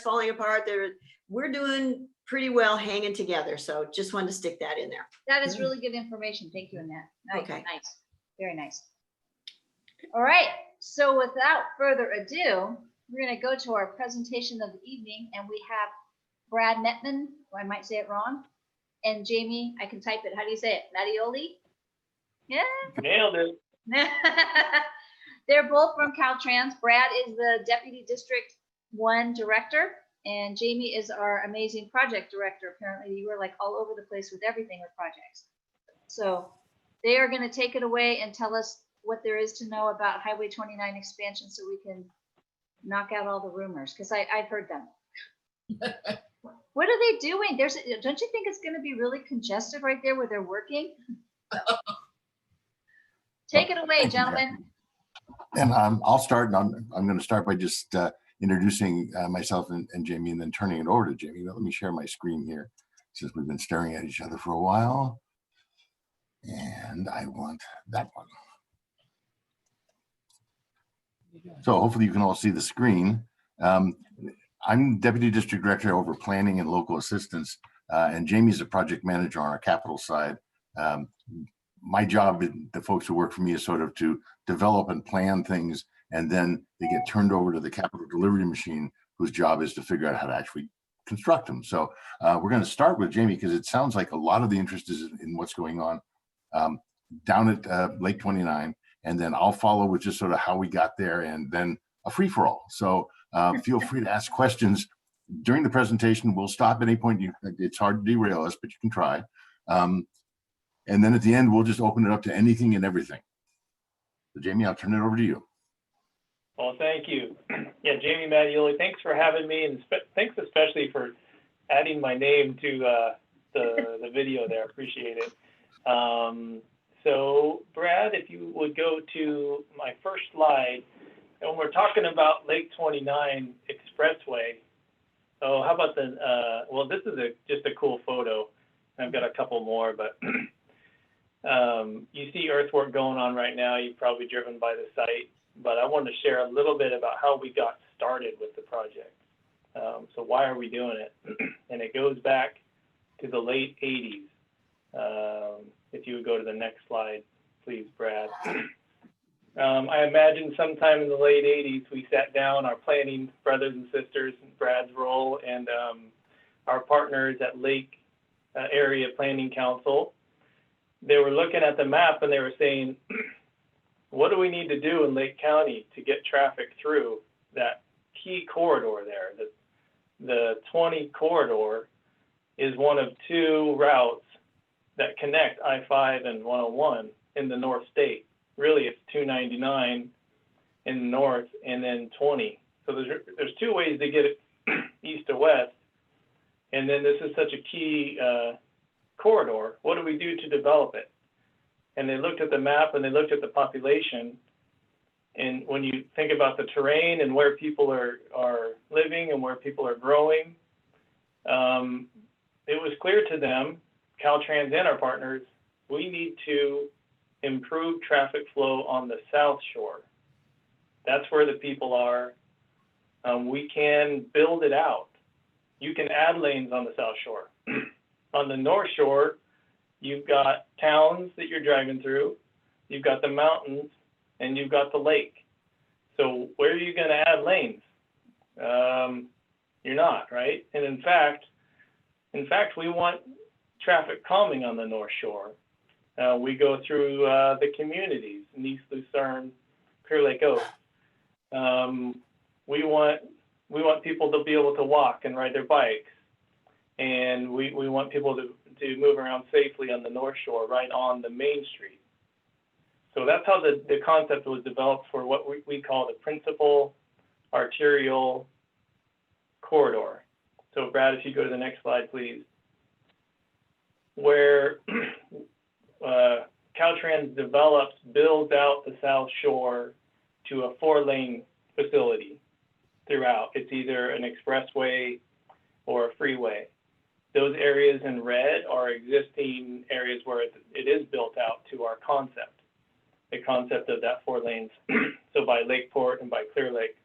falling apart. We're doing pretty well hanging together. So just wanted to stick that in there. That is really good information. Thank you, Annette. Nice, Okay. nice, very nice. All right, so without further ado, we're going to go to our presentation of the evening, and we have Brad Metman, or I might say it wrong, and Jamie, I can type it. How do you say it? Mattioli? Yeah. Nailed it. They're both from Caltrans. Brad is the Deputy District 1 Director, and Jamie is our amazing project director. Apparently, you were like all over the place with everything with projects. So they are going to take it away and tell us what there is to know about Highway 29 expansion so we can knock out all the rumors, because I've heard them. What are they doing? Don't you think it's going to be really congested right there where they're working? Take it away, gentlemen. And I'll start, and I'm going to start by just introducing myself and Jamie, and then turning it over to Jamie. But let me share my screen here, since we've been staring at each other for a while. And I want that one. So hopefully you can all see the screen. I'm Deputy District Director over Planning and Local Assistance, and Jamie's a project manager on our capital side. My job, the folks who work for me, is sort of to develop and plan things, and then they get turned over to the capital delivery machine, whose job is to figure out how to actually construct them. So we're going to start with Jamie, because it sounds like a lot of the interest is in what's going on down at Lake 29, and then I'll follow with just sort of how we got there, and then a free-for-all. So feel free to ask questions during the presentation. We'll stop at any point. It's hard to derail us, but you can try. And then at the end, we'll just open it up to anything and everything. So Jamie, I'll turn it over to you. Well, thank you. Yeah, Jamie Mattioli, thanks for having me, and thanks especially for adding my name to the video there. Appreciate it. So Brad, if you would go to my first slide, and when we're talking about Lake 29 Expressway, oh, how about well, this is just a cool photo. I've got a couple more, but you see earthwork going on right now. You've probably driven by the site, but I wanted to share a little bit about how we got started with the project. So why are we doing it? And it goes back to the late 80s. If you would go to the next slide, please, Brad. I imagine sometime in the late 80s, we sat down, our planning brothers and sisters, in Brad's role, and our partners at Lake Area Planning Council. They were looking at the map and they were saying, what do we need to do in Lake County to get traffic through that key corridor there? The 20 corridor is one of two routes that connect I-5 and 101 in the North State. Really, it's 299 in the north and then 20. So there's two ways to get it east to west. And then this is such a key corridor. What do we do to develop it? And they looked at the map and they looked at the population. And when you think about the terrain and where people are living and where people are growing, it was clear to them, Caltrans and our partners, we need to improve traffic flow on the South Shore. That's where the people are. We can build it out. You can add lanes on the South Shore. On the North Shore, you've got towns that you're driving through, you've got the mountains, and you've got the lake. So where are you going to add lanes? You're not, right? And in fact, we want traffic calming on the North Shore. We go through the communities, East Lucerne, Clear Lake Oaks. We want people to be able to walk and ride their bikes. And we want people to move around safely on the North Shore, right on the main street. So that's how the concept was developed for what we call the principal arterial corridor. So Brad, if you go to the next slide, please. Where Caltrans builds out the South Shore to a 4-lane facility throughout. It's either an expressway or a freeway. Those areas in red are existing areas where it is built out to our concept, the concept of that 4 lanes. So by Lakeport and by Clear Lake.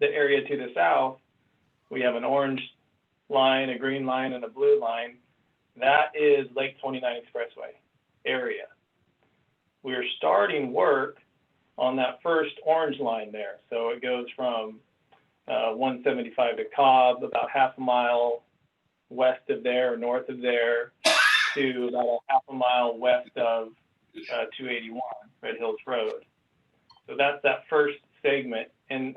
The area to the south We have an orange line, a green line, and a blue line. That is Lake 29 Expressway area. We're starting work on that first orange line there. So it goes from 175 to Cobb, about half a mile west of there or north of there, to about a half a mile west of 281, Red Hills Road. So that's that first segment. And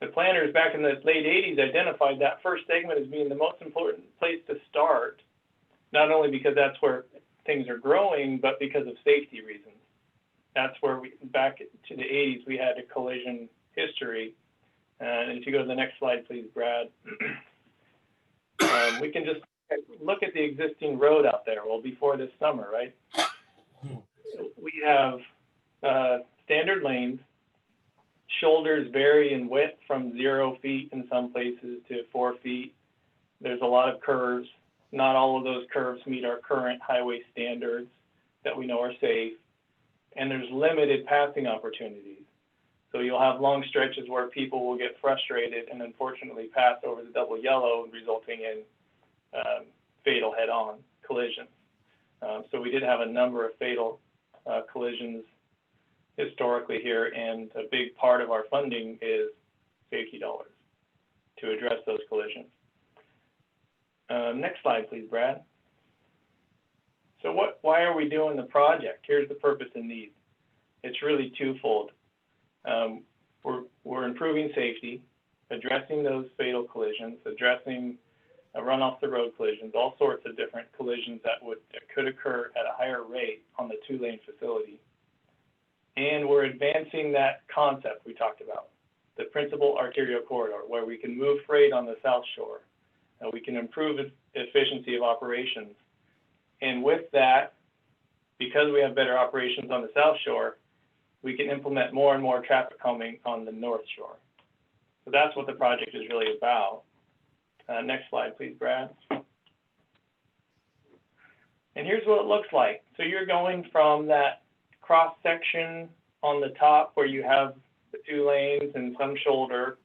the planners back in the late 80s identified that first segment as being the most important place to start, not only because that's where things are growing, but because of safety reasons. That's where back to the 80s, we had a collision history. And if you go to the next slide, please, Brad. We can just look at the existing road out there. Well, before this summer, right? We have standard lanes. Shoulders vary in width from 0 feet in some places to 4 feet. There's a lot of curves. Not all of those curves meet our current highway standards that we know are safe. And there's limited passing opportunities. So you'll have long stretches where people will get frustrated and unfortunately pass over the double yellow, resulting in fatal head-on collisions. So we did have a number of fatal collisions historically here, and a big part of our funding is safety dollars to address those collisions. Next slide, please, Brad. So why are we doing the project? Here's the purpose and need. It's really twofold. We're improving safety, addressing those fatal collisions, addressing run off the road collisions, all sorts of different collisions that could occur at a higher rate on the 2-lane facility. And we're advancing that concept we talked about, the principal arterial corridor, where we can move freight on the South Shore. We can improve efficiency of operations. And with that, because we have better operations on the South Shore, we can implement more and more traffic calming on the North Shore. So that's what the project is really about. Next slide, please, Brad. And here's what it looks like. So you're going from that cross section on the top where you have the 2 lanes and some shoulder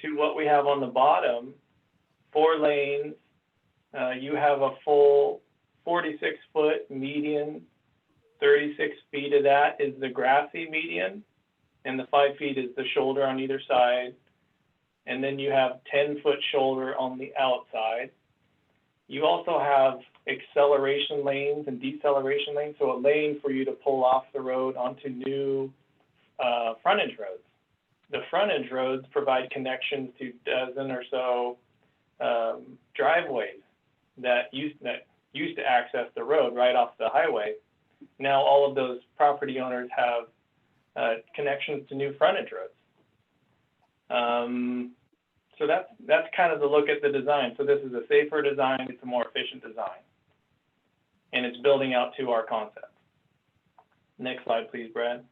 to what we have on the bottom, 4 lanes. You have a full 46-foot median. 36 feet of that is the grassy median, and the 5 feet is the shoulder on either side. And then you have 10-foot shoulder on the outside. You also have acceleration lanes and deceleration lanes, so a lane for you to pull off the road onto new frontage roads. The frontage roads provide connections to a dozen or so driveways that used to access the road right off the highway. Now all of those property owners have connections to new frontage roads. So that's kind of the look at the design. So this is a safer design, it's a more efficient design, and it's building out to our concept. Next slide, please, Brad.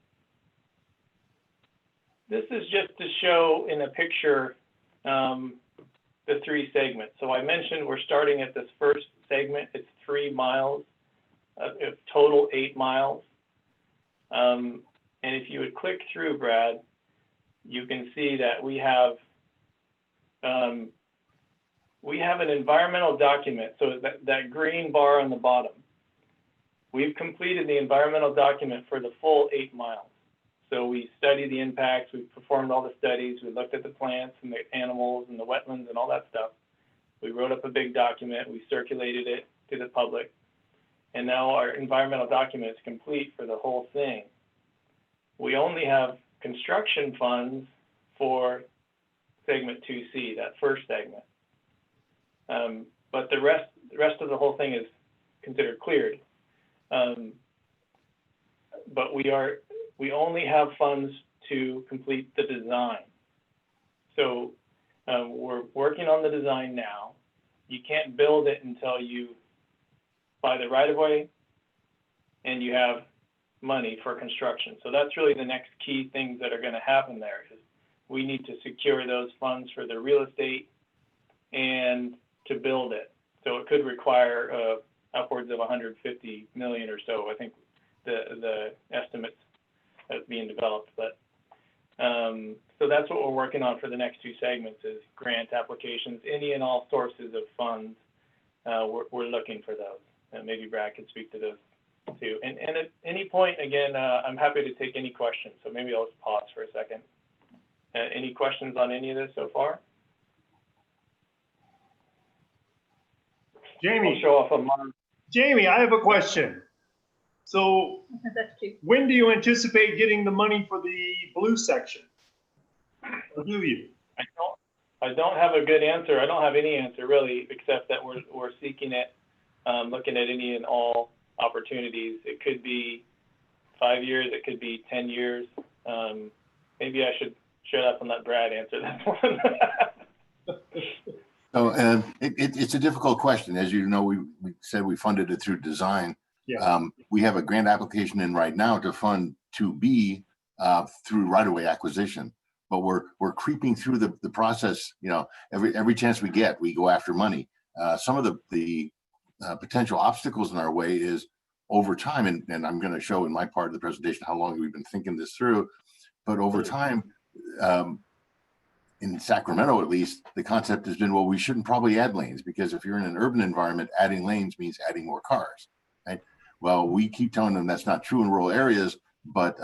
This is just to show in a picture the 3 segments. So I mentioned we're starting at this first segment. It's 3 miles, total 8 miles. And if you would click through, Brad, you can see that we have an environmental document. So that green bar on the bottom, we've completed the environmental document for the full 8 miles. So we studied the impacts, we performed all the studies, we looked at the plants and the animals and the wetlands and all that stuff. We wrote up a big document, we circulated it to the public, and now our environmental document is complete for the whole thing. We only have construction funds for segment 2C, that first segment. But the rest of the whole thing is considered cleared. But we only have funds to complete the design. So we're working on the design now. You can't build it until you buy the right-of-way and you have money for construction. So that's really the next key things that are going to happen there. Is we need to secure those funds for the real estate and to build it. So it could require upwards of 150 million or so. I think the estimates that's being developed, but So that's what we're working on for the next two segments is grant applications, any and all sources of funds. We're looking for those. And maybe Brad could speak to those too. And at any point, again, I'm happy to take any questions. So maybe I'll just pause for a second. Any questions on any of this so far? I'll Jamie, show off on mine. Jamie, I have a question. So That's cute. when do you anticipate getting the money for the blue section? Or do you? I don't have a good answer. I don't have any answer really, except that we're seeking it, looking at any and all opportunities. It could be 5 years, it could be 10 years. Maybe I should shut up and let Brad answer that one. So it's a difficult question. As you know, we said we funded it through design. Yeah. We have a grant application in right now to fund 2B through right-of-way acquisition. But we're creeping through the process. You know, every chance we get, we go after money. Some of the potential obstacles in our way is over time, and I'm going to show in my part of the presentation how long we've been thinking this through. But over time, in Sacramento at least, the concept has been, well, we shouldn't probably add lanes because if you're in an urban environment, adding lanes means adding more cars. Right? Well, we keep telling them that's not true in rural areas, but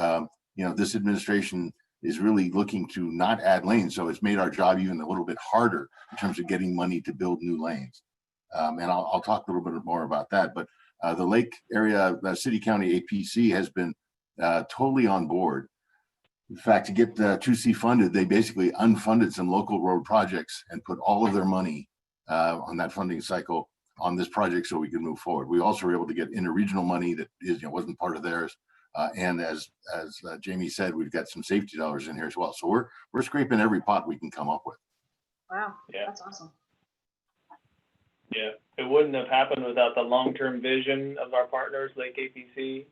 you know, this administration is really looking to not add lanes. So it's made our job even a little bit harder in terms of getting money to build new lanes. And I'll talk a little bit more about that. But the Lake area, City County APC has been totally on board. In fact, to get 2C funded, they basically unfunded some local road projects and put all of their money on that funding cycle on this project so we could move forward. We also were able to get interregional money that wasn't part of theirs. And as Jamie said, we've got some safety dollars in here as well. So we're scraping every pot we can come up with. Wow, Yeah. that's awesome. Yeah, it wouldn't have happened without the long-term vision of our partners, Lake APC,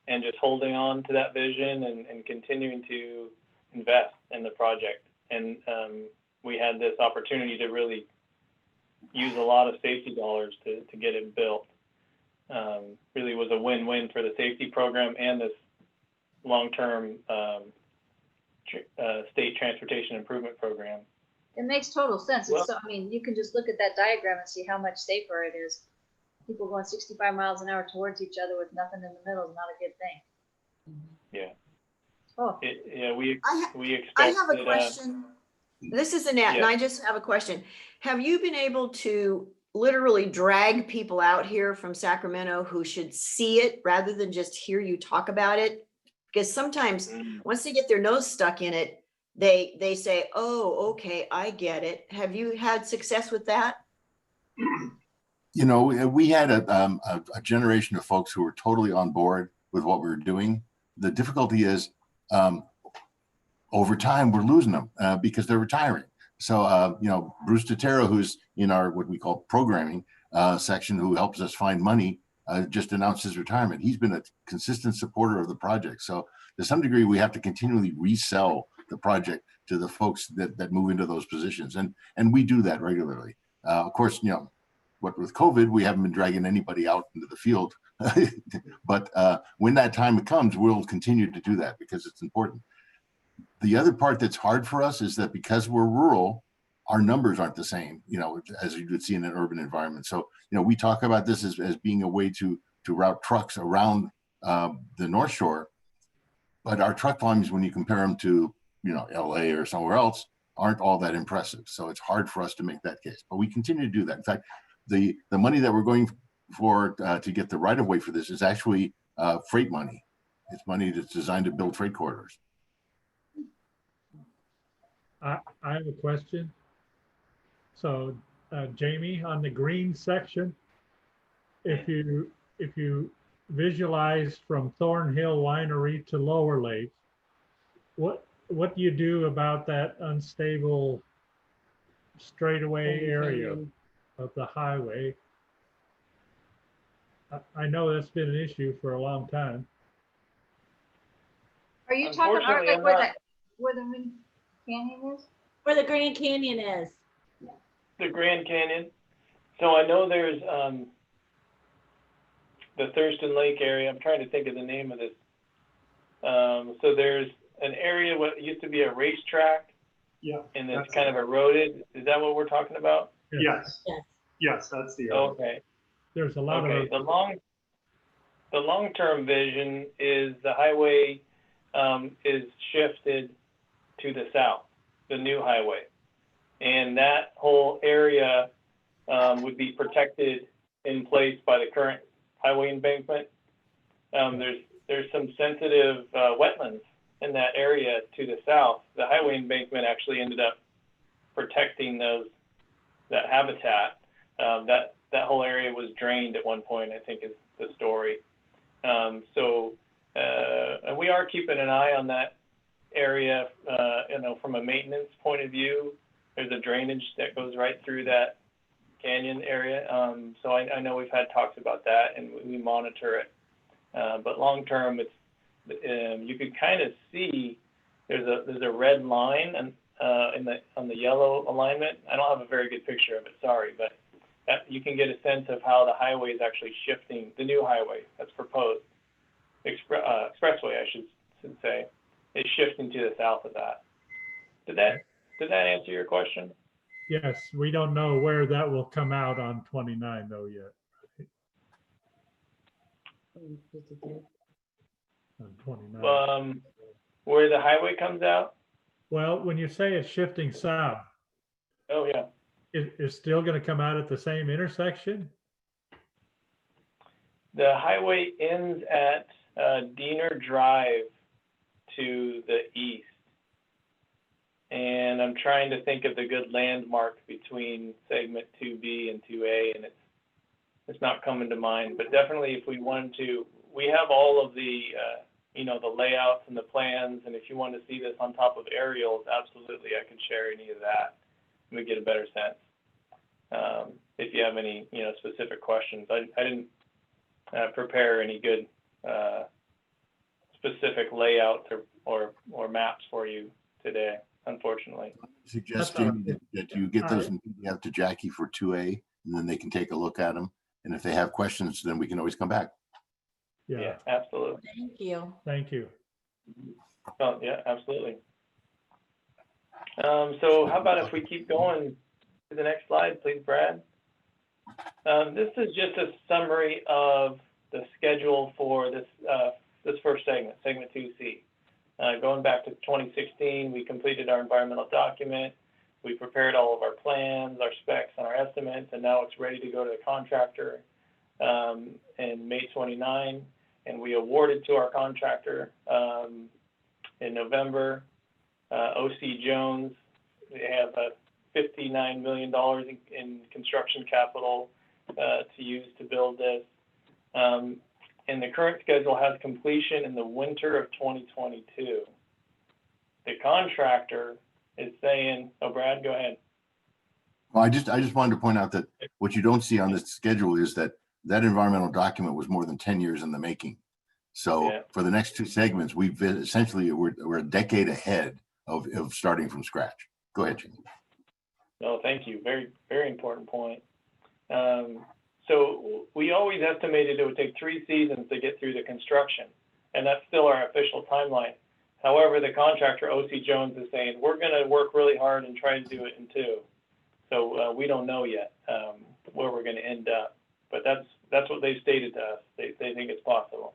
and just holding on to that vision and continuing to invest in the project. And we had this opportunity to really use a lot of safety dollars to get it built. Really was a win-win for the safety program and this long-term state transportation improvement program. It makes total sense. Well- It's so, I mean, you can just look at that diagram and see how much safer it is. People going 65 miles an hour towards each other with nothing in the middle is not a good thing. Yeah. Oh, We I expect have a that, question. This is Annette, and Yeah. I just have a question. Have you been able to literally drag people out here from Sacramento who should see it rather than just hear you talk about it? Because sometimes once they get their nose stuck in it, they say, oh, okay, I get it. Have you had success with that? You know, we had a generation of folks who were totally on board with what we were doing. The difficulty is over time, we're losing them because they're retiring. So, you know, Bruce Totero, who's in our what we call programming section, who helps us find money, just announced his retirement. He's been a consistent supporter of the project. So to some degree, we have to continually resell the project to the folks that move into those positions. And we do that regularly. Of course, you know, what with COVID, we haven't been dragging anybody out into the field. But when that time comes, we'll continue to do that because it's important. The other part that's hard for us is that because we're rural, our numbers aren't the same, you know, as you would see in an urban environment. So, you know, we talk about this as being a way to route trucks around the North Shore, but our truck volumes, when you compare them to, you know, LA or somewhere else, aren't all that impressive. So it's hard for us to make that case, but we continue to do that. In fact, the money that we're going for to get the right of way for this is actually freight money. It's money that's designed to build freight corridors. I have a question. So Jamie, on the green section, if you visualize from Thornhill Winery to Lower Lake, what do you do about that unstable straightaway area of the highway? I know that's been an issue for a long time. are you talking Art, Unfortunately, like I'm where the Wind Canyon is? Where the Grand Canyon is. the Grand Canyon. So I know there's the Thurston Lake area. I'm trying to think of the name of this. So there's an area what used to be a racetrack Yeah. and it's That's kind it. of eroded. Is that what we're talking about? Yes, Yes. yes, that's the area. Okay. There's a lot Okay. of, The long-term vision is the highway is shifted to the south, the new highway, and that whole area would be protected in place by the current highway embankment. There's some sensitive wetlands in that area to the south. The highway embankment actually ended up protecting that habitat. That whole area was drained at one point, I think is the story. And we are keeping an eye on that area, from a maintenance point of view. There's a drainage that goes right through that canyon area. So I know we've had talks about that and we monitor it. But long term, you can kind of see there's a red line on the yellow alignment. I don't have a very good picture of it, sorry, but you can get a sense of how the highway is actually shifting. The new highway that's proposed, expressway, I should say, is shifting to the south of that. Did that answer your question? yes, we don't know where that will come out on 29 though yet. On 29. Where the highway comes out? Well, when you say it's shifting south, Oh yeah. it's still going to come out at the same intersection? The highway ends at Diener Drive to the east. And I'm trying to think of the good landmark between segment 2B and 2A, and it's not coming to mind. But definitely if we wanted to, we have all of the, the layouts and the plans. And if you want to see this on top of aerials, absolutely, I can share any of that. And we get a better sense. If you have any, specific questions. I didn't prepare any good specific layouts or maps for you today, unfortunately. Suggest, That's all Jamie, that you get those in PDF to Jackie for 2A, and then they can take a look at them. And if they have questions, then we can always come back. Yeah, Absolutely. Thank you. thank you. Oh, yeah, absolutely. So how about if we keep going to the next slide, please, Brad? This is just a summary of the schedule for this first segment, segment 2C. Going back to 2016, we completed our environmental document. We prepared all of our plans, our specs, and our estimates, and now it's ready to go to the contractor in May 29, and we awarded to our contractor in November. OC Jones, they have $59 million in construction capital to use to build this. And the current schedule has completion in the winter of 2022. The contractor is saying, oh, Brad, go ahead. Well, I just wanted to point out that what you don't see on this schedule is that environmental document was more than 10 years in the making. So Yeah. for the next two segments, we've been essentially, we're a decade ahead of starting from scratch. Go ahead, Jimmy. No, thank you. Very, very important point. So we always estimated it would take 3 seasons to get through the construction, and that's still our official timeline. However, the contractor, OC Jones, is saying, we're going to work really hard and try to do it in 2. So we don't know yet where we're going to end up, but that's what they've stated to us. They think it's possible.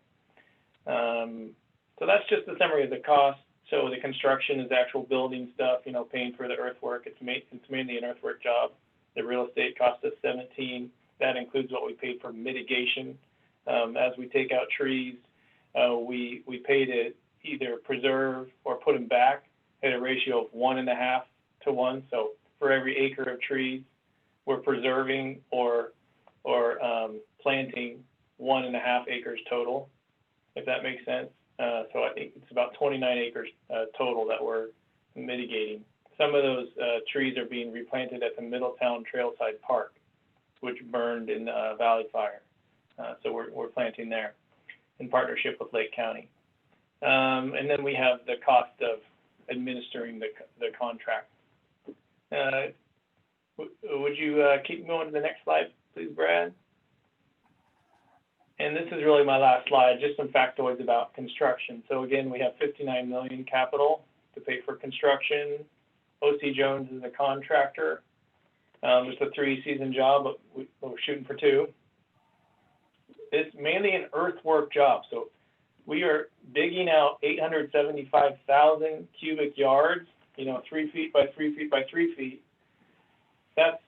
So that's just a summary of the cost. So the construction is actual building stuff, paying for the earthwork. It's mainly an earthwork job. The real estate cost us $17. That includes what we paid for mitigation. As we take out trees, we pay to either preserve or put them back at a ratio of 1.5 to 1. So for every acre of trees, we're preserving or planting 1.5 acres total, if that makes sense. So I think it's about 29 acres total that we're mitigating. Some of those trees are being replanted at the Middletown Trailside Park, which burned in Valley Fire. So we're planting there in partnership with Lake County. And then we have the cost of administering the contract. Would you keep going to the next slide, please, Brad? And this is really my last slide, just some factoids about construction. So again, we have 59 million capital to pay for construction. O.C. Jones is a contractor. It's a 3-season job, but we're shooting for 2. It's mainly an earthwork job. So we are digging out 875,000 cubic yards, 3 feet by 3 feet by 3 feet. That's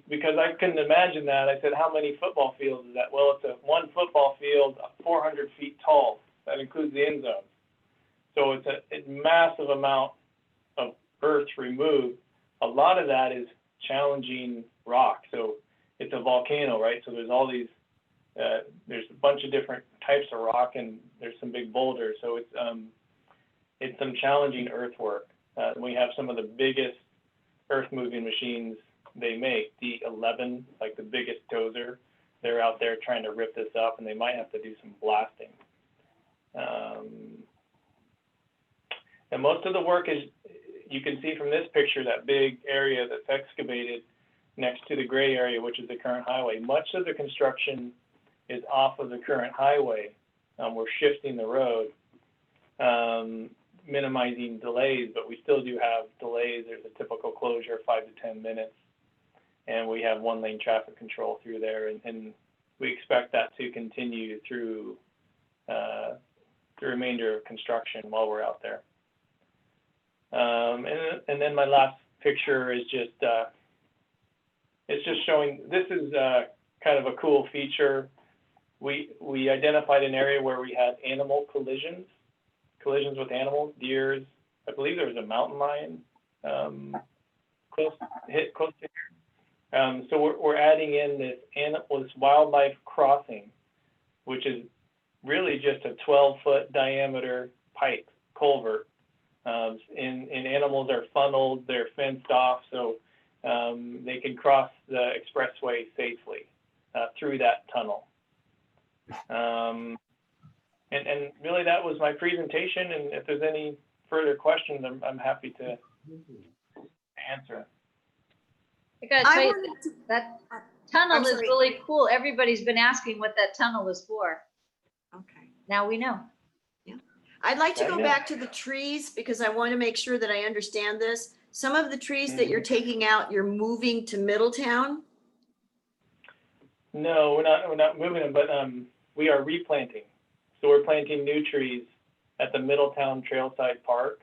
because I couldn't imagine that. I said, how many football fields is that? Well, it's one football field, 400 feet tall. That includes the end zone. So it's a massive amount of earth removed. A lot of that is challenging rock. So it's a volcano, right? So there's all these, there's a bunch of different types of rock, and there's some big boulders. So it's some challenging earthwork. We have some of the biggest earth moving machines they make, the 11, like the biggest dozer. They're out there trying to rip this up, and they might have to do some blasting. And most of the work is, you can see from this picture, that big area that's excavated next to the gray area, which is the current highway. Much of the construction is off of the current highway. We're shifting the road, minimizing delays, but we still do have delays. There's a typical closure of 5 to 10 minutes. And we have 1-lane traffic control through there, and we expect that to continue through the remainder of construction while we're out there. And then my last picture is just, it's just showing, this is kind of a cool feature. We identified an area where we had animal collisions with animals, deers. I believe there was a mountain lion close to here. So we're adding in this wildlife crossing, which is really just a 12-foot diameter pipe culvert. And animals are funneled, they're fenced off, so they can cross the expressway safely through that tunnel. And really, that was my presentation. And if there's any further questions, I'm happy to answer. I gotta tell you, that tunnel is really cool. Everybody's been asking what that tunnel is for. Okay. Now we know. I'd like to go back to the trees because I want to make sure that I understand this. Some of the trees that you're taking out, you're moving to Middletown? No, we're not moving them, but we are replanting. So we're planting new trees at the Middletown Trailside Park.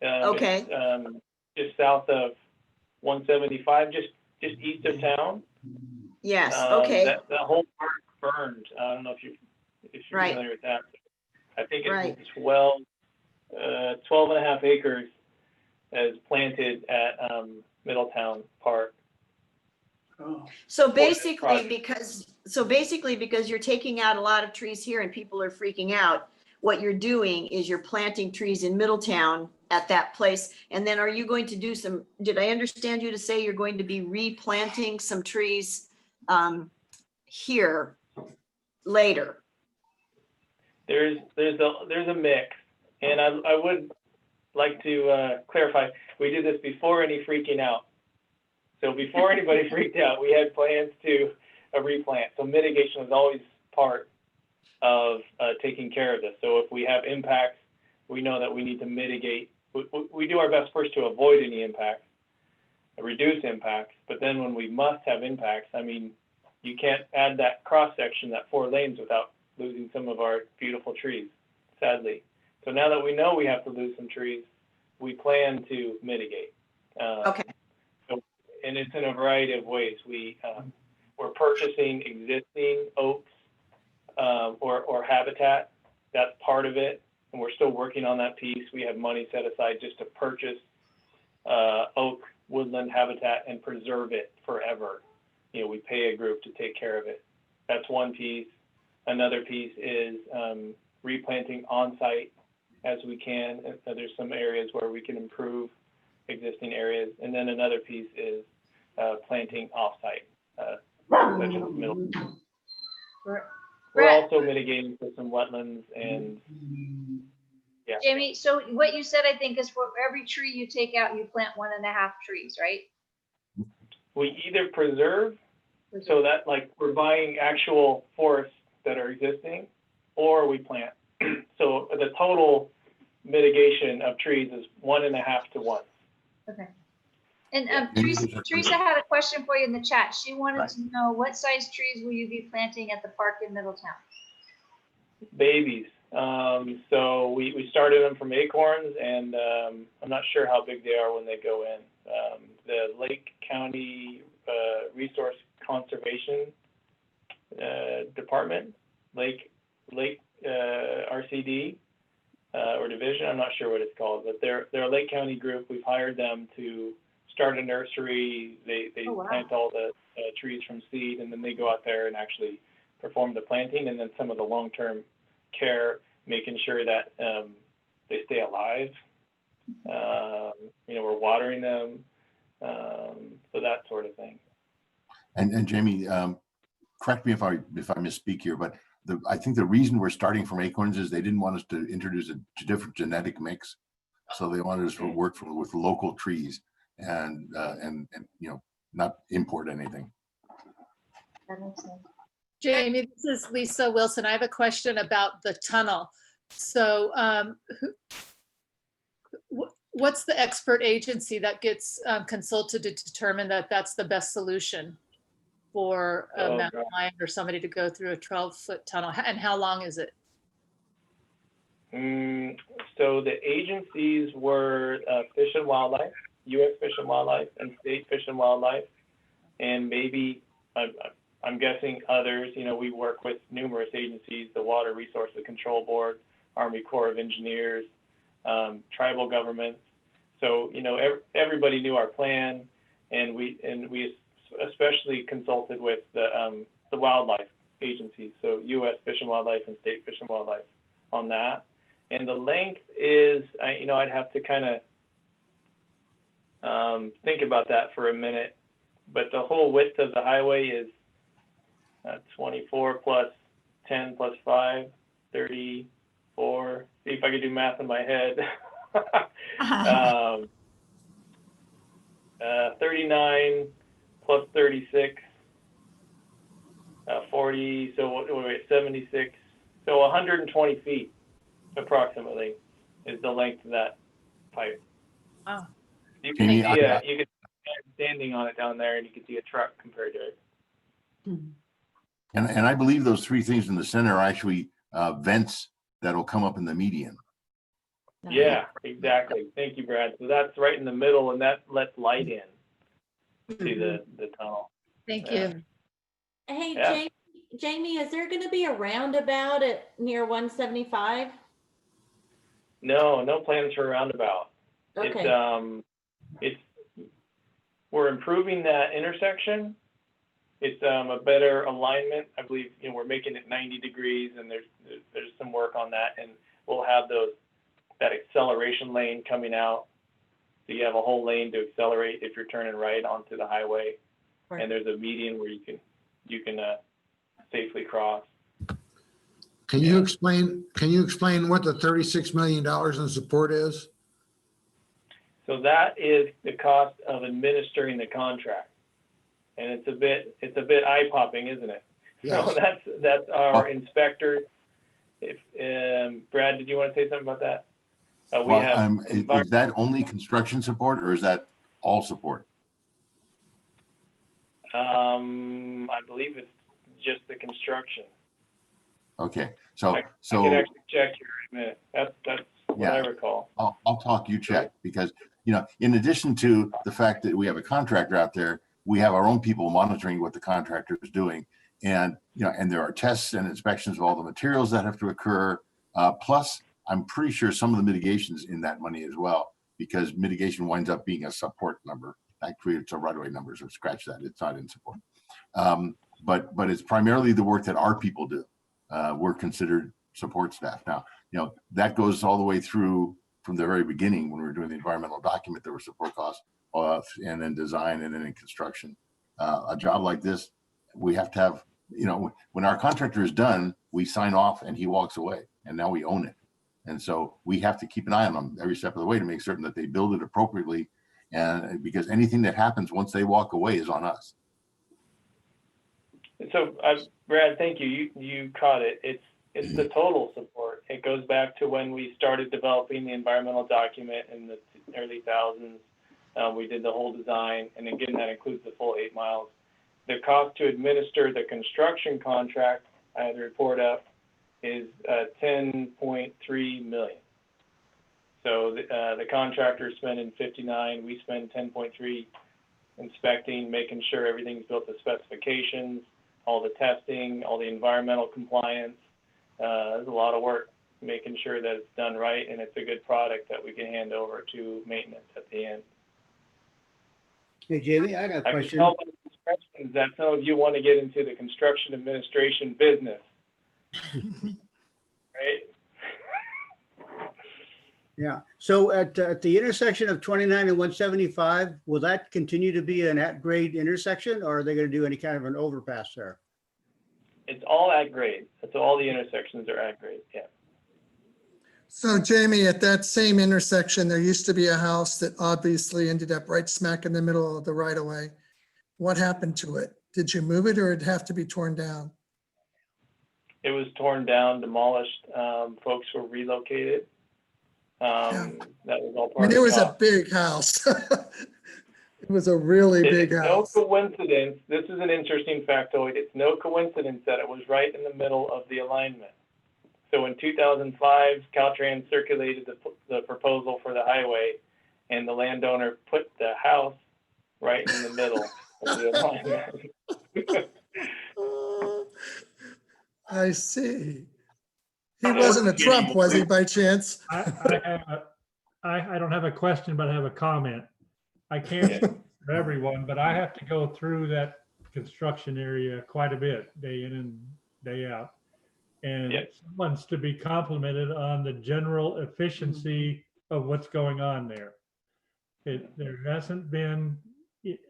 Okay. It's, just south of 175, just east of town. Yes, okay. That whole park burned. I don't know if you're Right. familiar with that. I think it's Right. 12 and a half acres is planted at Middletown Park. So basically, because you're taking out a lot of trees here and people are freaking out, what you're doing is you're planting trees in Middletown at that place. And then are you going to do did I understand you to say you're going to be replanting some trees here later? There's a mix, and I would like to clarify, we did this before any freaking out. So before anybody freaked out, we had plans to replant. So mitigation is always part of taking care of this. So if we have impacts, we know that we need to mitigate. We do our best first to avoid any impacts, reduce impacts, but then when we must have impacts, I mean, you can't add that cross section, that 4 lanes, without losing some of our beautiful trees, sadly. So now that we know we have to lose some trees, we plan to mitigate. Okay. So, and it's in a variety of ways. We're purchasing existing oaks or habitat. That's part of it, and we're still working on that piece. We have money set aside just to purchase oak woodland habitat and preserve it forever. We pay a group to take care of it. That's one piece. Another piece is replanting on-site as we can. There's some areas where we can improve existing areas. And then another piece is planting off-site, such as middle. We're also mitigating for some wetlands and yeah. Jamie, so what you said, I think, is for every tree you take out, you plant 1.5 trees, right? We either preserve, so that like we're buying actual forest that are existing, or we plant. So the total mitigation of trees is 1.5 to 1. Okay. And Maybe Teresa had a question for you in the chat. She wanted Right. to know what size trees will you be planting at the park in Middletown? Babies. So we started them from acorns, and I'm not sure how big they are when they go in. The Lake County Resource Conservation Department, Lake RCD or division, I'm not sure what it's called, but they're a Lake County group. We've hired them to start a nursery. They Oh, wow. plant all the trees from seed, and then they go out there and actually perform the planting, and then some of the long-term care, making sure that they stay alive. We're watering them, so that sort of thing. And Jamie, correct me if I misspeak here, but I think the reason we're starting from acorns is they didn't want us to introduce a different genetic mix, so they wanted us to work with local trees and not import anything. That makes sense. Jamie, this is Lisa Wilson. I have a question about the tunnel. So what's the expert agency that gets consulted to determine that that's the best solution for a Oh, mountain God. lion or somebody to go through a 12-foot tunnel? And how long is it? So the agencies were Fish and Wildlife, U.S. Fish and Wildlife, and State Fish and Wildlife, and maybe I'm guessing others. We work with numerous agencies: the Water Resources Control Board, Army Corps of Engineers, tribal governments. So everybody knew our plan, and we especially consulted with the wildlife agencies, so U.S. Fish and Wildlife and State Fish and Wildlife on that. And the length is, I'd have to kind of think about that for a minute. But the whole width of the highway is 24 plus 10 plus 5, 34. See if I could do math in my head. 39 plus 36, 40. So wait, 76. So 120 feet approximately is the length of that pipe. Wow. You can Jamie, see you can standing on it down there, and you can see a truck compared to it. And I believe those three things in the center are actually vents that'll come up in the median. Yeah, exactly. Thank you, Brad. So that's right in the middle, and that lets light in to the tunnel. Thank Yeah. you. Hey, Yeah. Jamie, is there going to be a roundabout at near 175? No plans for a roundabout. Okay. We're improving that intersection. It's a better alignment. I believe we're making it 90 degrees, and there's some work on that, and we'll have that acceleration lane coming out. So you have a whole lane to accelerate if you're turning right onto the highway, Right. and there's a median where you can safely cross. Can you explain what the $36 million in support is? So that is the cost of administering the contract, and it's a bit eye-popping, isn't it? Yes. So that's our inspector. If Brad, did you want to say something about that? Is that only construction support, or is that all support? I believe it's just the construction. Okay, I can actually check here in a minute. That's what I recall. I'll talk, you check, because in addition to the fact that we have a contractor out there, we have our own people monitoring what the contractor is doing, and there are tests and inspections of all the materials that have to occur. Plus, I'm pretty sure some of the mitigations in that money as well, because mitigation winds up being a support number that creates a right-of-way number. So scratch that; it's not in support. But it's primarily the work that our people do. We're considered support staff. Now, that goes all the way through from the very beginning when we were doing the environmental document. There were support costs, and then design, and then in construction. A job like this, we have to have. When our contractor is done, we sign off and he walks away, and now we own it. And so we have to keep an eye on them every step of the way to make certain that they build it appropriately, and because anything that happens once they walk away is on us. So, Brad, thank you. You caught it. It's the total support. It goes back to when we started developing the environmental document in the early thousands. We did the whole design, and again, that includes the full 8 miles. The cost to administer the construction contract, I had the report up, is $10.3 million. So the contractor's spending 59, we spend 10.3 inspecting, making sure everything's built to specifications, all the testing, all the environmental compliance. There's a lot of work making sure that it's done right and it's a good product that we can hand over to maintenance at the end. Hey, Jamie, I got a I can question. tell by the questions that some of you want to get into the construction administration business. Right? Yeah, so at the intersection of 29 and 175, will that continue to be an at-grade intersection, or are they going to do any kind of an overpass there? It's all at grade. So all the intersections are at grade, yeah. So Jamie, at that same intersection, there used to be a house that obviously ended up right smack in the middle of the right of way. What happened to it? Did you move it or did it have to be torn down? It was torn down, demolished. Folks were relocated. That was all I part mean, of it the was a cost. big house. It was a really big It's no house. coincidence. This is an interesting factoid. It's no coincidence that it was right in the middle of the alignment. So in 2005, Caltrans circulated the proposal for the highway, and the landowner put the house right in the middle of the alignment. I see. He wasn't a Trump, was he, by chance? I don't have a question, but I have a comment. I can't speak for everyone, but I have to go through that construction area quite a bit, day in and day out. And someone's to be complimented on the general efficiency of what's going on there. There hasn't been,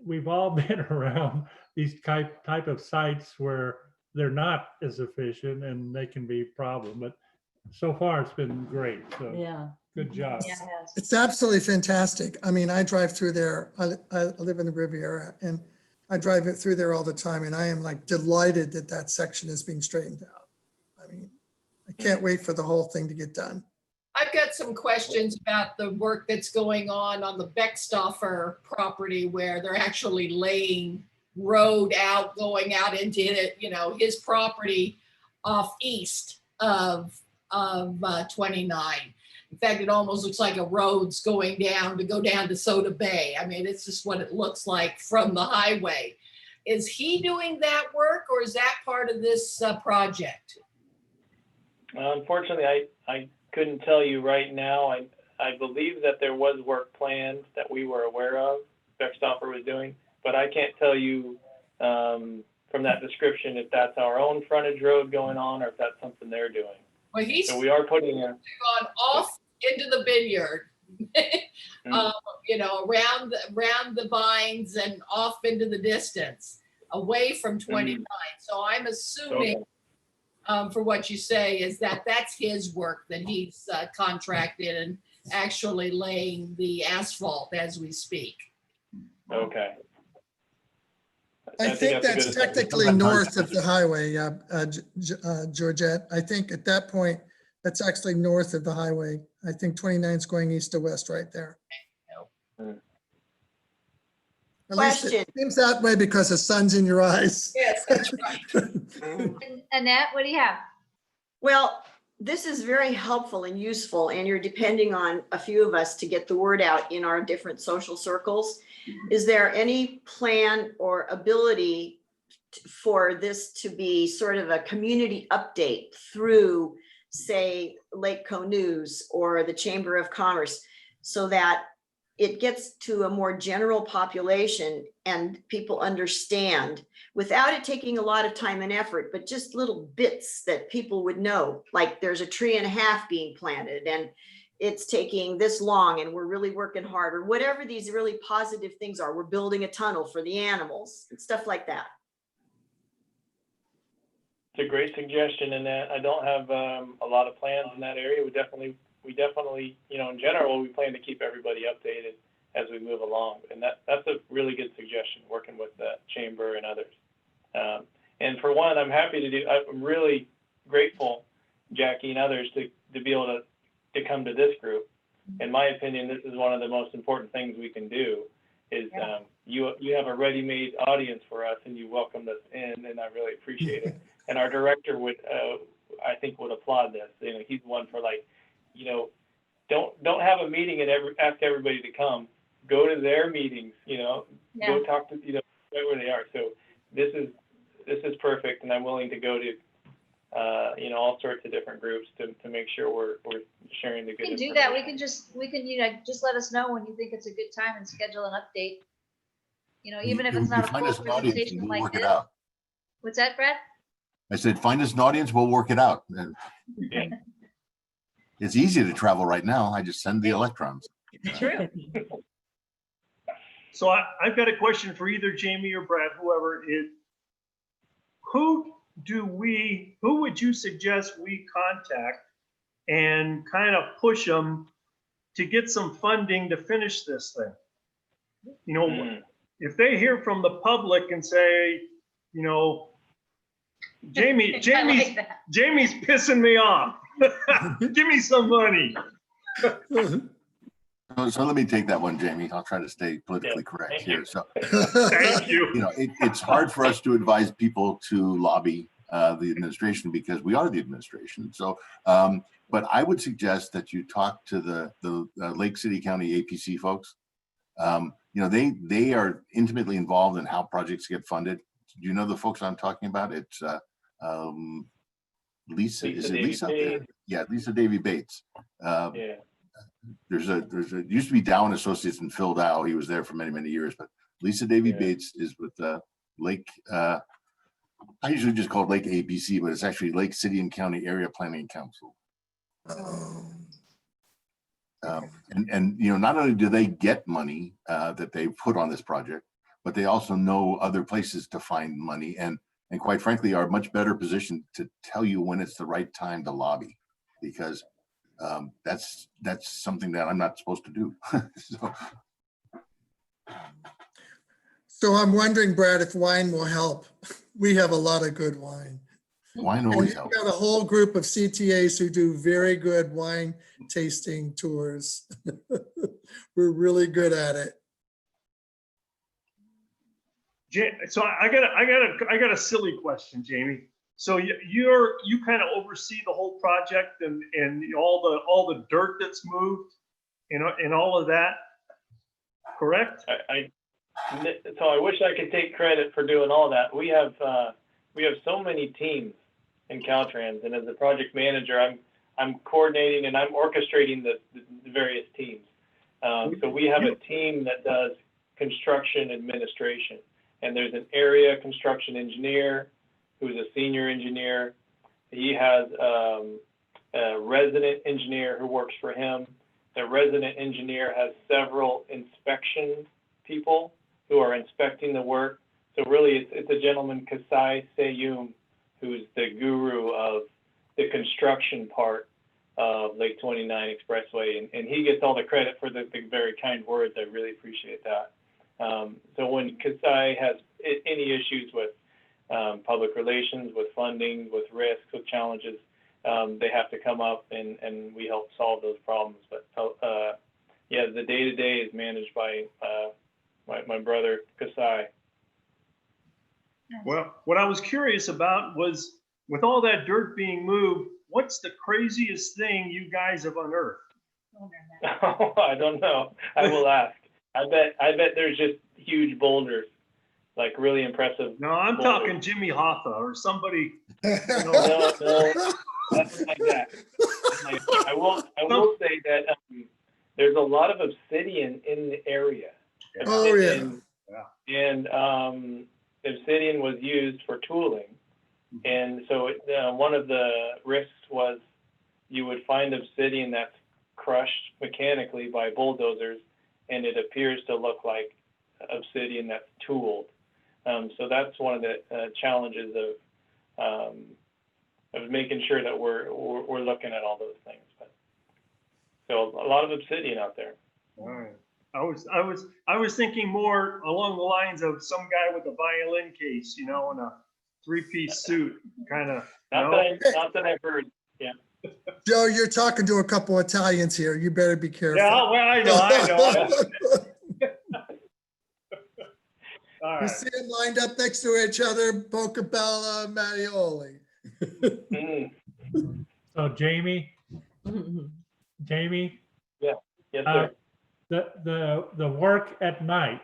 we've all been around these type of sites where they're not as efficient and they can be a problem, but so far it's been great. So Yeah. good job. Yeah, it has. It's absolutely fantastic. I mean, I drive through there. I live in the Riviera and I drive it through there all the time. And I am like delighted that that section is being straightened out. I mean, I can't wait for the whole thing to get done. I've got some questions about the work that's going on the Beckstoffer property where they're actually laying road out, going out into it, you know, his property off east of 29. In fact, it almost looks like a road's going down to Soda Bay. I mean, it's just what it looks like from the highway. Is he doing that work or is that part of this project? Unfortunately, I couldn't tell you right now. I believe that there was work planned that we were aware of, Beckstoffer was doing, but I can't tell you from that description if that's our own frontage road going on or if that's something they're doing. Well, he's So we are putting a gone off into the vineyard, you know, around the vines and off into the distance, away from 29. So I'm assuming, for what you say, is that that's his work that he's contracted and actually laying the asphalt as we speak. Okay. I think that's technically north of the highway, Georgette. I think at that point, that's actually north of the highway. I think 29 is going east to west right there. At least it seems that way because the sun's in your eyes. Yes, that's right. Annette, what do you have? Well, this is very helpful and useful, and you're depending on a few of us to get the word out in our different social circles. Is there any plan or ability for this to be sort of a community update through, say, Lake Co News or the Chamber of Commerce, so that it gets to a more general population and people understand without it taking a lot of time and effort, but just little bits that people would know, like there's a 1.5 trees being planted and it's taking this long and we're really working hard, or whatever these really positive things are. We're building a tunnel for the animals and stuff like that. It's a great suggestion, Annette. I don't have a lot of plans in that area. We definitely, you know, in general, we plan to keep everybody updated as we move along. And that's a really good suggestion, working with the chamber and others. And for one, I'm happy to do, I'm really grateful, Jackie and others, to be able to come to this group. In my opinion, this is one of the most important things we can do is you have a ready-made audience for us and you welcomed us in, and I really appreciate it. And our director would, I think would applaud this. You know, he's one for like, you know, don't have a meeting and ask everybody to come. Go to their meetings, you know, go talk to, you know, right where they are. So this is perfect, and I'm willing to go to, you know, all sorts of different groups to make sure we're sharing the good. We can do that. We can, you know, just let us know when you think it's a good time and schedule an update. You know, even if it's not a find full us an audience presentation and we'll like work it this. out. What's that, Brad? I said, find us an audience, we'll work it out. Yeah. It's easy to travel right now. I just send the electrons. True. So I've got a question for either Jamie or Brad, whoever is, who would you suggest we contact and kind of push them to get some funding to finish this thing? You know, if they hear from the public and say, you know, Jamie's pissing me off. Give me some money. So let me take that one, Jamie. I'll try to stay politically correct here. So, Thank you. you know, it's hard for us to advise people to lobby the administration because we are the administration. So, but I would suggest that you talk to the Lake City County APC folks. You know, they are intimately involved in how projects get funded. Do you know the folks I'm talking about? It's Lisa. Is it Lisa? Yeah, Lisa Davy Bates. Yeah. There's a used to be Dow and Associates and Phil Dow. He was there for many years, but Lisa Davy Bates is with Lake. I usually just call it Lake ABC, but it's actually Lake City and County Area Planning Council. And you know, not only do they get money that they put on this project, but they also know other places to find money, and quite frankly, are much better positioned to tell you when it's the right time to lobby, because that's something that I'm not supposed to do. So I'm wondering, Brad, if wine will help. We have a lot of good wine. Wine And always you've helps. got a whole group of CTAs who do very good wine tasting tours. We're really good at it. So I got a silly question, Jamie. So you kind of oversee the whole project and all the dirt that's moved and all of that, correct? So I wish I could take credit for doing all that. We have so many teams in Caltrans, and as the project manager, I'm coordinating and I'm orchestrating the various teams. So we have a team that does construction administration, and there's an area construction engineer who's a senior engineer. He has a resident engineer who works for him. The resident engineer has several inspection people who are inspecting the work. So really, it's a gentleman, Kasai Seyum, who's the guru of the construction part of Lake 29 Expressway, and he gets all the credit for the very kind words. I really appreciate that. So when Kasai has any issues with public relations, with funding, with risks, with challenges, they have to come up and we help solve those problems. But yeah, the day-to-day is managed by my brother Kasai. Well, what I was curious about was, with all that dirt being moved, what's the craziest thing you guys have unearthed? Oh, I don't know. I will ask. I bet there's just huge boulders, like really impressive. No, I'm boulders. talking Jimmy Hoffa or somebody. No, nothing like that. I will say that there's a lot of obsidian in the area. Oh, yeah. And obsidian was used for tooling. And so one of the risks was you would find obsidian that's crushed mechanically by bulldozers, and it appears to look like obsidian that's tooled. So that's one of the challenges of making sure that we're looking at all those things. But, so a lot of obsidian out there. All right. I was thinking more along the lines of some guy with a violin case, you know, and a three-piece suit, kind of, Not that I've heard. Yeah. Joe, you're talking to a couple Italians here. You better be careful. Yeah, well, I know. All You right. see them lined up next to each other, Pocabella, Mattioli. Mm. So Jamie, Yes, uh, sir. the work at night,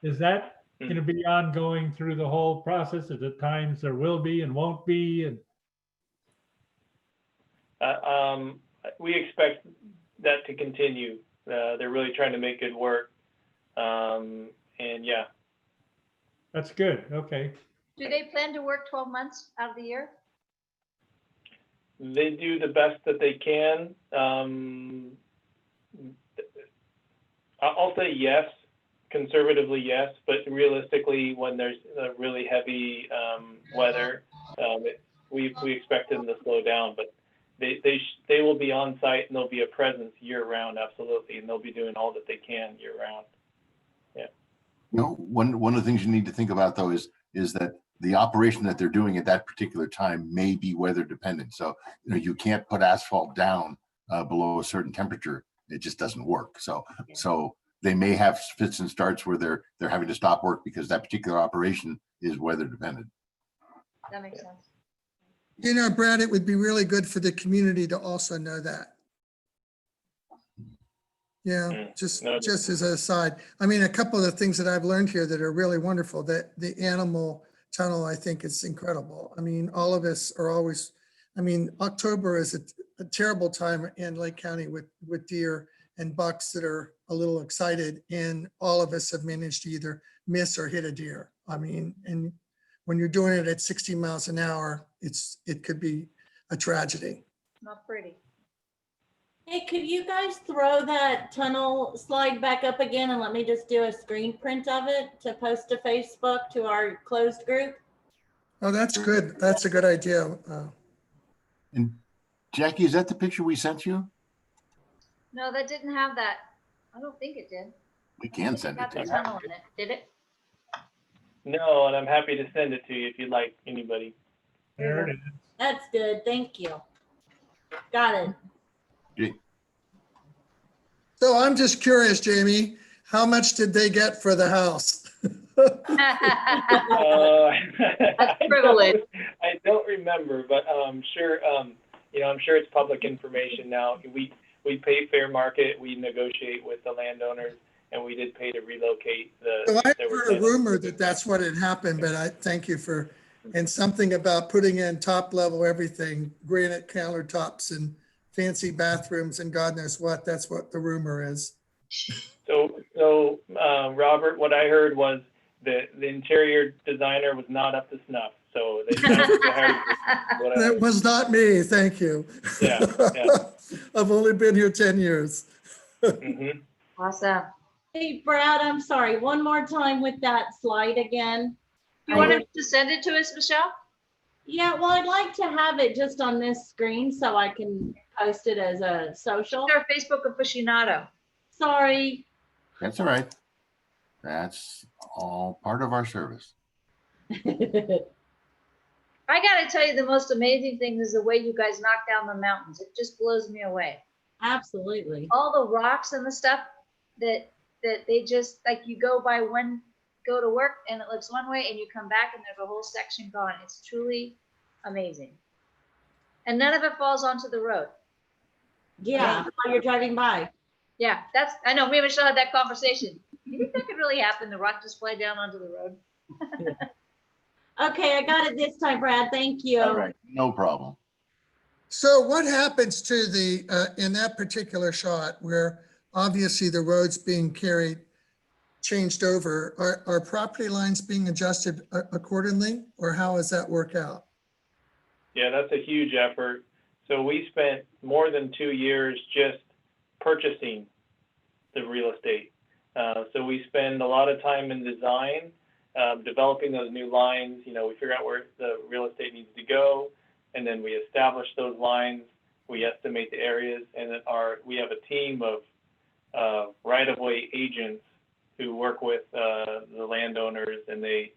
is that Hmm. going to be ongoing through the whole process? At times there will be and won't be, and We expect that to continue. They're really trying to make good work. And yeah, that's good. Okay. Do they plan to work 12 months out of the year? they do the best that they can. I'll say yes, conservatively yes, but realistically, when there's a really heavy weather, we expect them to slow down. But they will be on site and there'll be a presence year round, absolutely, and they'll be doing all that they can year round. Yeah. You know, one of the things you need to think about though is that the operation that they're doing at that particular time may be weather dependent. So, you know, you can't put asphalt down below a certain temperature. It just doesn't work. So they may have fits and starts where they're having to stop work because that particular operation is weather dependent. That makes sense. You know, Brad, it would be really good for the community to also know that. Yeah, just as an aside. I mean, a couple of the things that I've learned here that are really wonderful, that the animal tunnel, I think is incredible. I mean, all of us are always, I mean, October is a terrible time in Lake County with deer and bucks that are a little excited, and all of us have managed to either miss or hit a deer. I mean, and when you're doing it at 60 miles an hour, it could be a tragedy. Not pretty. Hey, could you guys throw that tunnel slide back up again and let me just do a screen print of it to post to Facebook to our closed group? Oh, that's good. That's a good idea. And Jackie, is that the picture we sent you? No, that didn't have that. I don't think it did. We can send it Got to the you. tunnel in it. Did it? No, and I'm happy to send it to you if you'd like, anybody. There it is. That's good. Thank you. Got it. So I'm just curious, Jamie, how much did they get for the house? That's privilege. I don't remember, but I'm sure, you know, I'm sure it's public information now. We pay fair market, we negotiate with the landowners, and we did pay to relocate the. So I there were heard a 10 rumor that that's what had happened, but I thank you for, and something about putting in top level everything, granite countertops and fancy bathrooms and God knows what. That's what the rumor is. So Robert, what I heard was the interior designer was not up to snuff. So they hired what I That heard. was not me. Thank you. Yeah. I've only been here 10 years. Mm-hmm. Awesome. Hey, Brad, I'm sorry. One more time with that slide again. You want to send it to us, Michelle? Yeah, well, I'd like to have it just on this screen so I can post it as a social. Our Facebook aficionado. Sorry. That's all right. That's all part of our service. I got to tell you, the most amazing thing is the way you guys knock down the mountains. It just blows me away. Absolutely. All the rocks and the stuff that they just, like, you go to work and it looks one way and you come back and there's a whole section gone. It's truly amazing. And none of it falls onto the road. Yeah, while you're driving by. Yeah, I know, me and Michelle had that conversation. You think that could really happen? The rock just fly down onto the road? Okay, I got it this time, Brad. Thank you. All right, no problem. So what happens to the, in that particular shot where obviously the road's being changed over, are property lines being adjusted accordingly, or how does that work out? Yeah, that's a huge effort. So we spent more than 2 years just purchasing the real estate. So we spend a lot of time in design, developing those new lines. You know, we figure out where the real estate needs to go, and then we establish those lines. We estimate the areas, and then we have a team of right-of-way agents who work with the landowners, and they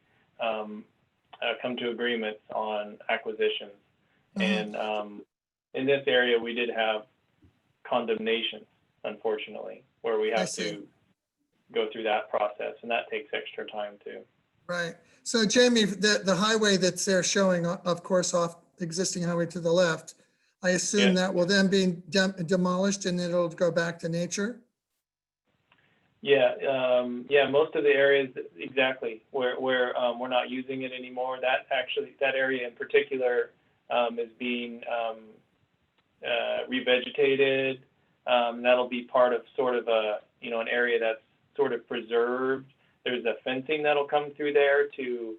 come to agreements on acquisitions. Mhm. And in this area, we did have condemnations, unfortunately, where we I have see. to go through that process, and that takes extra time too. Right. So Jamie, the highway that's there showing, of course, off existing highway to the left, I assume Yeah. that will then be demolished and it'll go back to nature? Yeah, yeah, most of the areas, exactly, where we're not using it anymore, that area in particular is being revegetated. That'll be part of sort of an area that's sort of preserved. There's a fencing that'll come through there to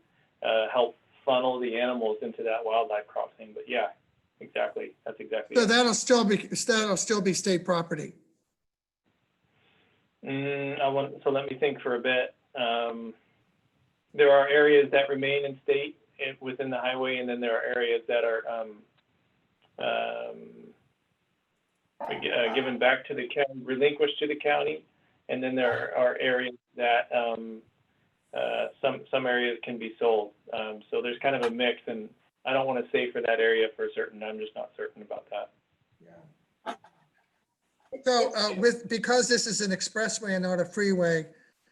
help funnel the animals into that wildlife crossing. But yeah, exactly, that's exactly So it. that'll still be state property. So let me think for a bit. There are areas that remain in state within the highway, and then there are areas that are given back to the county, relinquished to the county, and then there are areas that some areas can be sold. So there's kind of a mix, and I don't want to say for that area for certain. I'm just not certain about that. So because this is an expressway and not a freeway,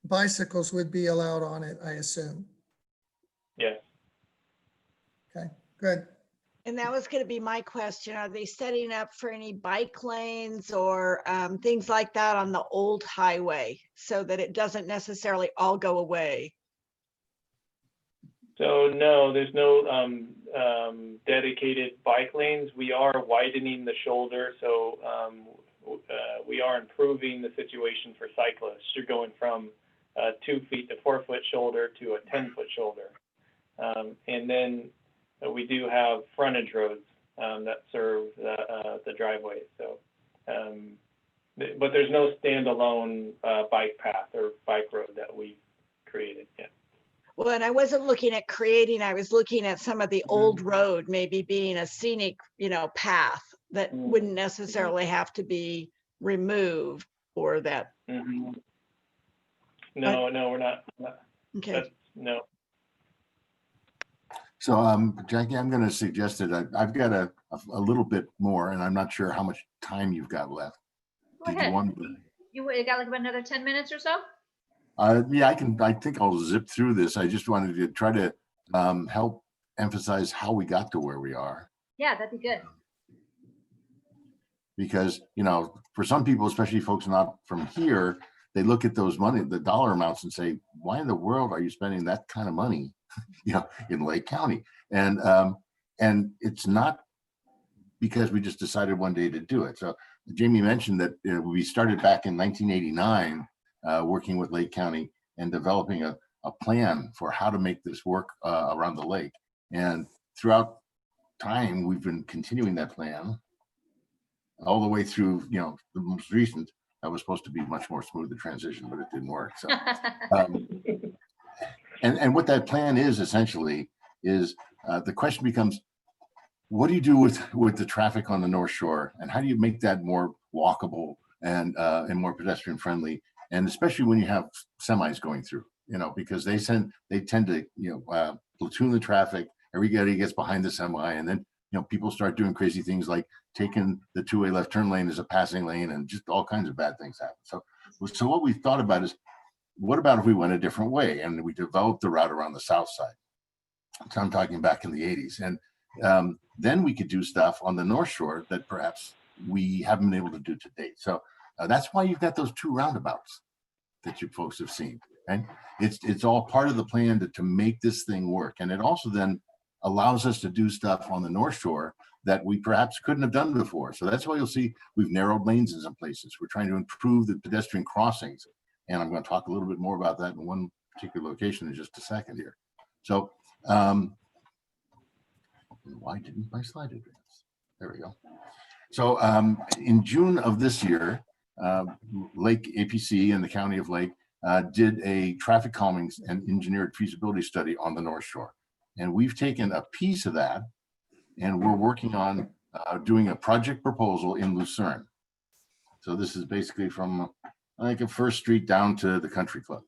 bicycles would be allowed on it, I assume. Yes. Okay, good. And that was going to be my question. Are they setting up for any bike lanes or things like that on the old highway so that it doesn't necessarily all go away? So no, there's no dedicated bike lanes. We are widening the shoulder, so we are improving the situation for cyclists. You're going from 2 feet to 4 foot shoulder to a 10-foot shoulder. And then we do have frontage roads that serve the driveway. So, but there's no standalone bike path or bike road that we've created yet. Well, and I wasn't looking at creating, I was looking at some of the old road maybe being a scenic, path that wouldn't necessarily have to be removed or that. Mm-hmm. No, we're not. Okay. No. So, Jackie, I'm going to suggest that I've got a little bit more, and I'm not sure how much time you've got left. Go ahead. You got like about another 10 minutes or so? Yeah, I think I'll zip through this. I just wanted to try to help emphasize how we got to where we are. Yeah, that'd be good. Because, for some people, especially folks not from here, they look at the dollar amounts and say, why in the world are you spending that kind of money, in Lake County? And it's not because we just decided one day to do it. So Jamie mentioned that we started back in 1989 working with Lake County and developing a plan for how to make this work around the lake. And throughout time, we've been continuing that plan all the way through, the most recent. That was supposed to be much more smooth, the transition, but it didn't work. So, and what that plan is essentially is the question becomes, what do you do with the traffic on the North Shore, and how do you make that more walkable and more pedestrian friendly, and especially when you have semis going through, because they tend to platoon the traffic. Everybody gets behind the semi, and then people start doing crazy things like taking the two-way left turn lane as a passing lane, and just all kinds of bad things happen. So what we thought about is, what about if we went a different way and we developed the route around the south side? So I'm talking back in the 80s, and then we could do stuff on the North Shore that perhaps we haven't been able to do to date. So that's why you've got those two roundabouts that you folks have seen. And it's all part of the plan to make this thing work. And it also then allows us to do stuff on the North Shore that we perhaps couldn't have done before. So that's why you'll see we've narrowed lanes in some places. We're trying to improve the pedestrian crossings. And I'm going to talk a little bit more about that in one particular location in just a second here. So why didn't my slide advance? There we go. So in June of this year, Lake APC and the County of Lake did a traffic calming and engineered feasibility study on the North Shore. And we've taken a piece of that and we're working on doing a project proposal in Lucerne. So this is basically from, I think, First Street down to the Country Club.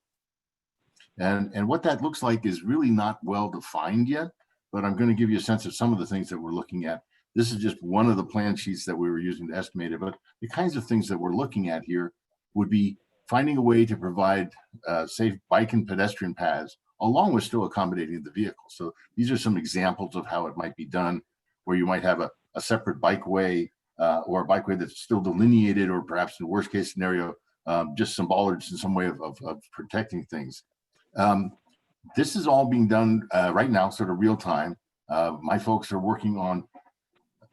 And what that looks like is really not well defined yet, but I'm going to give you a sense of some of the things that we're looking at. This is just one of the plan sheets that we were using to estimate it, but the kinds of things that we're looking at here would be finding a way to provide safe bike and pedestrian paths along with still accommodating the vehicle. So these are some examples of how it might be done, where you might have a separate bikeway or a bikeway that's still delineated, or perhaps in the worst case scenario, just some bollards in some way of protecting things. This is all being done right now, sort of real time. My folks are working on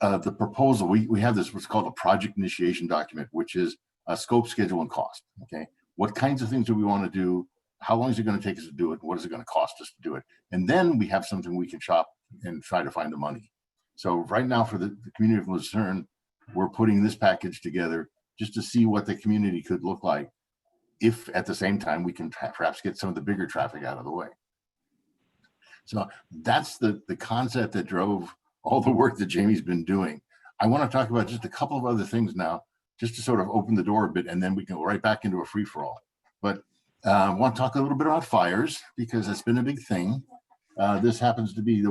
the proposal. We have this, what's called a project initiation document, which is a scope, schedule, and cost. Okay, what kinds of things do we want to do? How long is it going to take us to do it? What is it going to cost us to do it? And then we have something we can shop and try to find the money. So right now for the community of Lucerne, we're putting this package together just to see what the community could look like if at the same time we can perhaps get some of the bigger traffic out of the way. So that's the concept that drove all the work that Jamie's been doing. I want to talk about just a couple of other things now, just to sort of open the door a bit, and then we can go right back into a free-for-all. But I want to talk a little bit about fires, because it's been a big thing. This happens to be,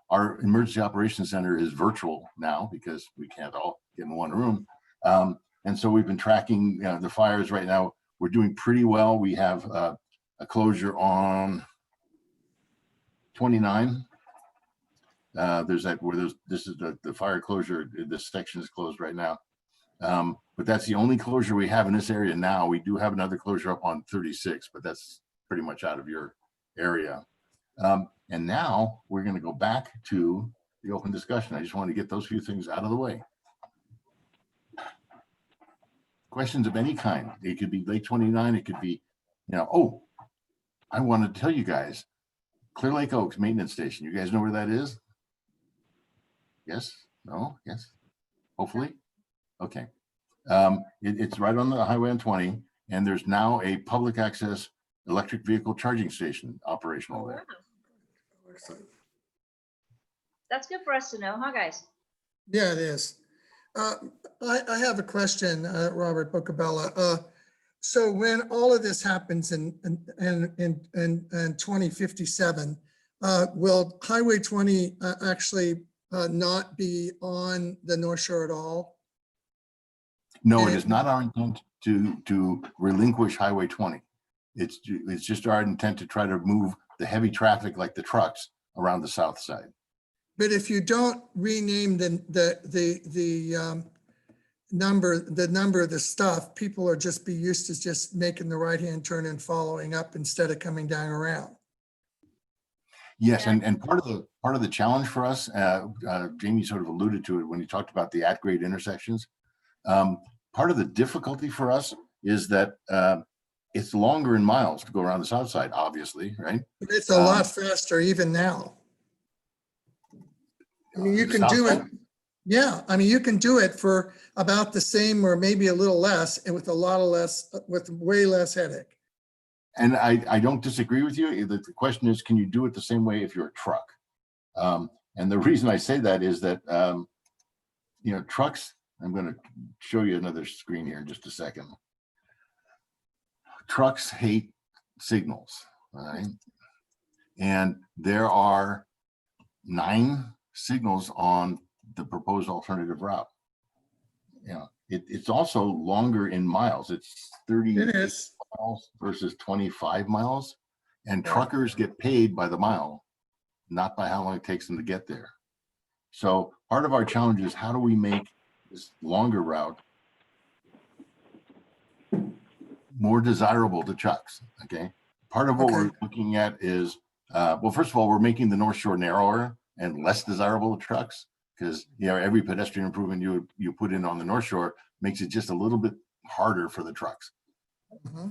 our emergency operations center is virtual now because we can't all get in one room. And so we've been tracking the fires right now. We're doing pretty well. We have a closure on 29. There's that where this is the fire closure. This section is closed right now. But that's the only closure we have in this area now. We do have another closure up on 36, but that's pretty much out of your area. And now we're going to go back to the open discussion. I just want to get those few things out of the way. Questions of any kind. It could be Lake 29. It could be, oh, I wanted to tell you guys, Clear Lake Oaks Maintenance Station. You guys know where that is? Yes? No? Yes? Hopefully? Okay. It's right on the highway on 20, and there's now a public access electric vehicle charging station operational there. That's good for us to know, huh, guys? Yeah, it is. I have a question, Robert Bocabella. So when all of this happens in 2057, will Highway 20 actually not be on the North Shore at all? No, it is not our intent to relinquish Highway 20. It's just our intent to try to move the heavy traffic, like the trucks, around the south side. But if you don't rename the number of the stuff, people are just be used to just making the right-hand turn and following up instead of coming down around. Yes, and part of the challenge for us, Jamie sort of alluded to it when he talked about the at-grade intersections. Part of the difficulty for us is that it's longer in miles to go around the south side, obviously, right? But it's a lot faster even now. I mean, you can do it. Yeah, I mean, you can do it for about the same or maybe a little less, and with way less headache. And I don't disagree with you. The question is, can you do it the same way if you're a truck? And the reason I say that is that, trucks, I'm going to show you another screen here in just a second. Trucks hate signals, right? And there are 9 signals on the proposed alternative route. It's also longer in miles. It's 30 miles versus 25 miles. And truckers get paid by the mile, not by how long it takes them to get there. So part of our challenge is, how do we make this longer route more desirable to trucks? Okay. Part of what we're looking at is, well, first of all, we're making the North Shore narrower and less desirable to trucks, because every pedestrian improvement you put in on the North Shore makes it just a little bit harder for the trucks. Mm-hmm.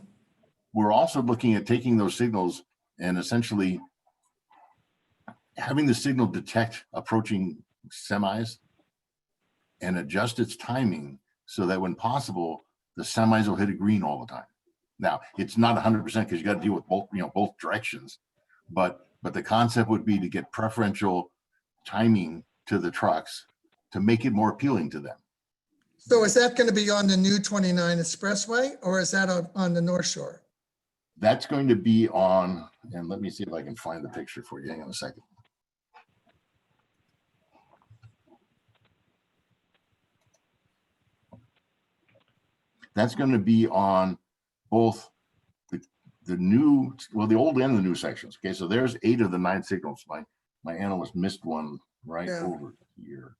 We're also looking at taking those signals and essentially having the signal detect approaching semis and adjust its timing so that when possible, the semis will hit a green all the time. Now, it's not 100% because you got to deal with both directions, but the concept would be to get preferential timing to the trucks to make it more appealing to them. So is that going to be on the new 29 Expressway, or is that on the North Shore? that's going to be on, and let me see if I can find the picture for you. Hang on a second. That's going to be on both the new, well, the old and the new sections. Okay, so there's 8 of the 9 signals. My analyst missed one right Yeah. over here.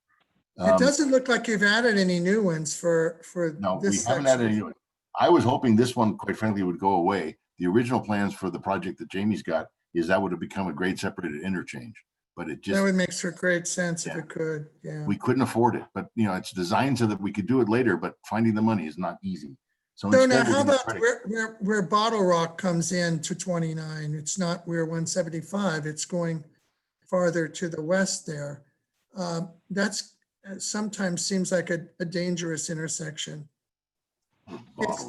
It doesn't look like you've added any new ones for No, we this haven't added any section. new ones. I was hoping this one, quite frankly, would go away. The original plans for the project that Jamie's got is that would have become a grade separated interchange, but it That just, would make for great sense if Yeah. it could, yeah. we couldn't afford it. But it's designed so that we could do it later, but finding the money is not easy. So So now instead, we're how gonna about try to- where Bottle Rock comes in to 29? It's not where 175, it's going farther to the west there. That's sometimes seems like a dangerous intersection.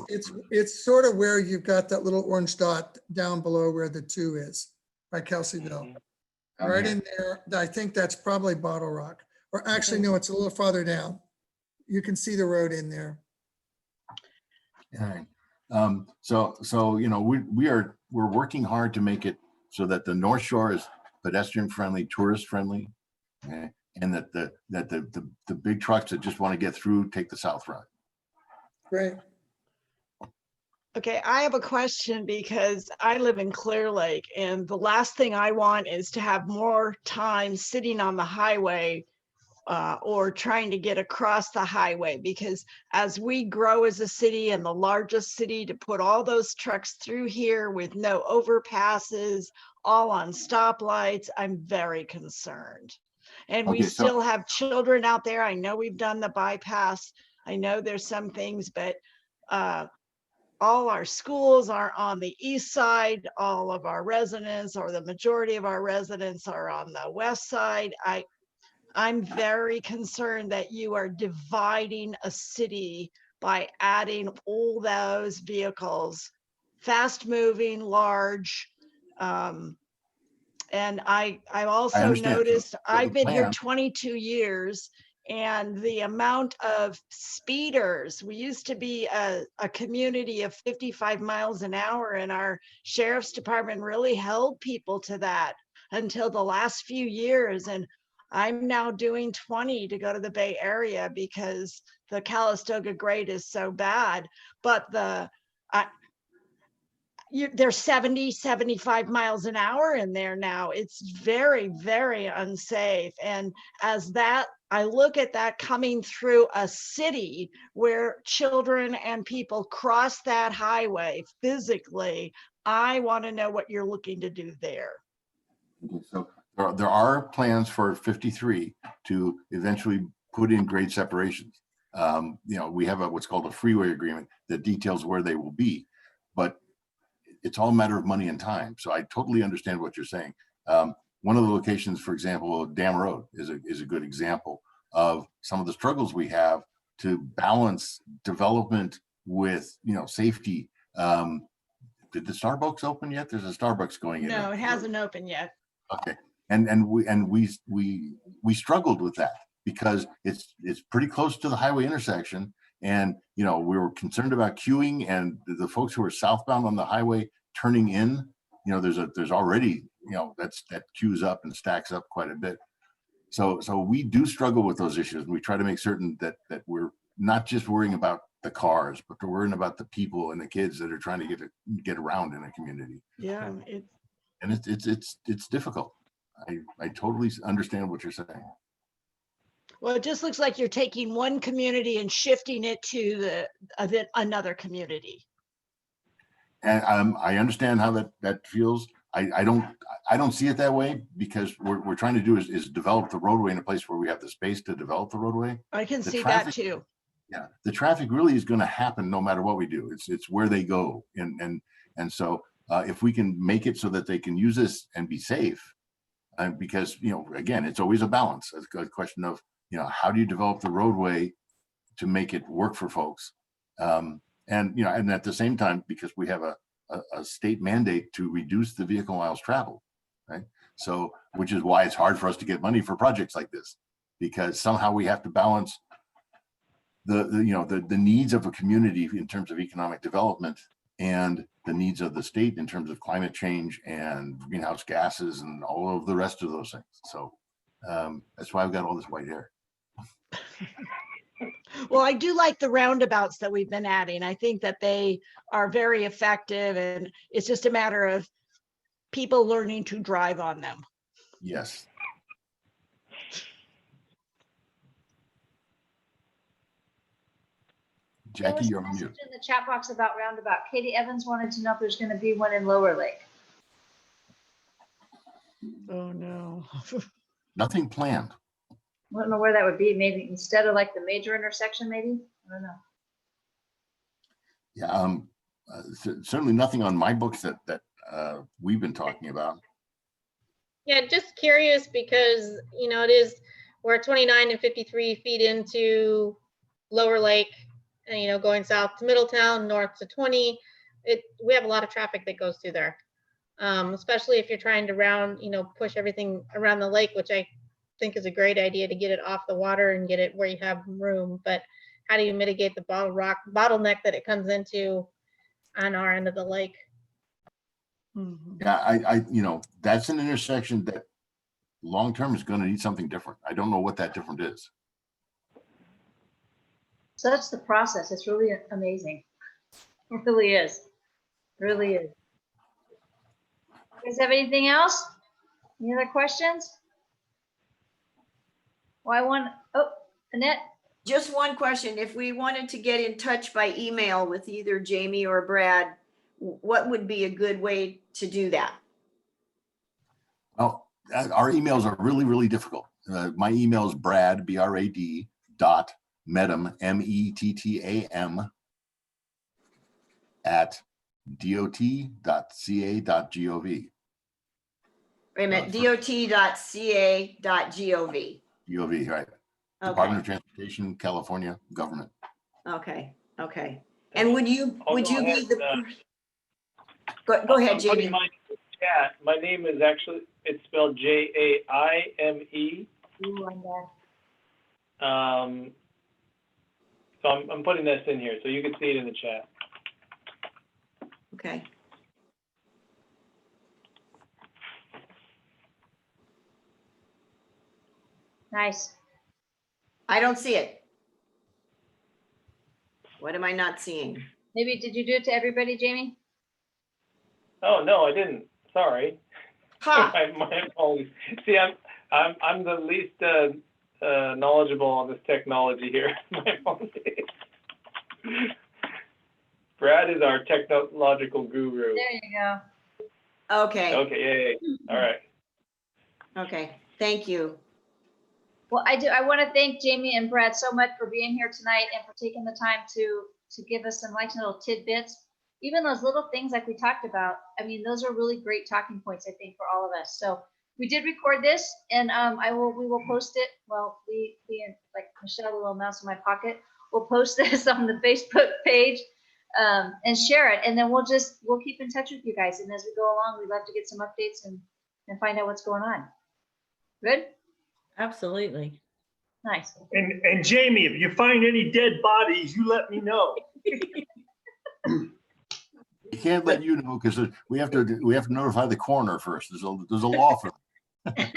It's sort of where you've got that little orange dot down below where the 2 is, by Kelseyville. Right in there, I think that's probably Bottle Rock. Or actually, no, it's a little farther down. You can see the road in there. Right. So we're working hard to make it so that the North Shore is pedestrian friendly, tourist friendly, and that the big trucks that just want to get through take the south route. Great. Okay, I have a question because I live in Clear Lake and the last thing I want is to have more time sitting on the highway or trying to get across the highway, because as we grow as a city and the largest city, to put all those trucks through here with no overpasses, all on stoplights, I'm very concerned. And we Okay, so- still have children out there. I know we've done the bypass. I know there's some things, but all our schools are on the east side. All of our residents, or the majority of our residents, are on the west side. I'm very concerned that you are dividing a city by adding all those vehicles, fast moving, large. And I also understand. noticed, So the I've been here plan- 22 years, and the amount of speeders, we used to be a community of 55 miles an hour, and our sheriff's department really held people to that until the last few years. And I'm now doing 20 to go to the Bay Area because the Calistoga grade is so bad. But there's 70, 75 miles an hour in there now. It's very, very unsafe. And as that, I look at that coming through a city where children and people cross that highway physically, I want to know what you're looking to do there. Okay, so there are plans for 53 to eventually put in grade separations. We have what's called a freeway agreement that details where they will be, but it's all a matter of money and time. So I totally understand what you're saying. One of the locations, for example, Dam Road is a good example of some of the struggles we have to balance development with safety. Did the Starbucks open yet? There's a Starbucks going in. No, it hasn't opened yet. Okay, and we struggled with that because it's pretty close to the highway intersection, and we were concerned about queuing and the folks who are southbound on the highway turning in. There's already that queues up and stacks up quite a bit. So we do struggle with those issues, and we try to make certain that we're not just worrying about the cars, but we're worrying about the people and the kids that are trying to get around in a community. Yeah, And it's difficult. I totally understand what you're saying. well, it just looks like you're taking one community and shifting it to another community. And I understand how that feels. I don't see it that way, because what we're trying to do is develop the roadway in a place where we have the space to develop the roadway. I can The see traffic- that too. Yeah, the traffic really is going to happen no matter what we do. It's where they go, and so if we can make it so that they can use this and be safe, because again, it's always a balance. It's a question of how do you develop the roadway to make it work for folks, and at the same time, because we have a state mandate to reduce the vehicle miles traveled, right? So, which is why it's hard for us to get money for projects like this, because somehow we have to balance the needs of a community in terms of economic development and the needs of the state in terms of climate change and greenhouse gases and all of the rest of those things. So that's why I've got all this white hair. Well, I do like the roundabouts that we've been adding. I think that they are very effective, and it's just a matter of people learning to drive on them. Yes. There Jackie, was a you're on message mute. in the chat box about roundabout. Katie Evans wanted to know if there's going to be one in Lower Lake. Oh, no. Nothing planned. I don't know where that would be. Maybe instead of like the major intersection, maybe? I don't know. Yeah, certainly nothing on my books that we've been talking about. Yeah, just curious because, it is where 29 and 53 feed into Lower Lake and, going south to Middletown, north to 20. We have a lot of traffic that goes through there. Especially if you're trying to push everything around the lake, which I think is a great idea to get it off the water and get it where you have room. But how do you mitigate the bottleneck that it comes into on our end of the lake? Yeah, that's an intersection that long-term is going to need something different. I don't know what that different is. So that's the process. It's really amazing. It really is. Really is. You guys have anything else? Any other questions? Annette? Just one question. If we wanted to get in touch by email with either Jamie or Brad, what would be a good way to do that? Well, our emails are really, really difficult. My email is Brad, BRAD, .Mettam, METTAM, at dot.ca.gov. Wait a minute, dot.ca.gov. GOV, right? Okay, Department of Transportation, California Government. okay. And would you I'll be go ahead, the? Go ahead, I'm putting Jamie. mine in the chat. My name is actually, it's spelled Jaime. So I'm putting this in here so you can see it in the chat. Okay. Nice. I don't see it. What am I not seeing? Maybe, did you do it to everybody, Jamie? Oh, no, I didn't. Sorry. Ha! My apologies. See, I'm the least knowledgeable on this technology here. My apologies. Brad is our technological guru. There you go. Okay, Okay, yeah. All right. okay, thank you. Well, I want to thank Jamie and Brad so much for being here tonight and for taking the time to give us some nice little tidbits. Even those little things like we talked about, I mean, those are really great talking points, I think, for all of us. So we did record this, and we will post it. Well, we like Michelle, the little mouse in my pocket, we'll post this on the Facebook page and share it. And then we'll keep in touch with you guys. And as we go along, we'd love to get some updates and find out what's going on. Good? Absolutely. Nice. And Jamie, if you find any dead bodies, you let me know. We can't let you know because we have to notify the coroner first. There's a law for it.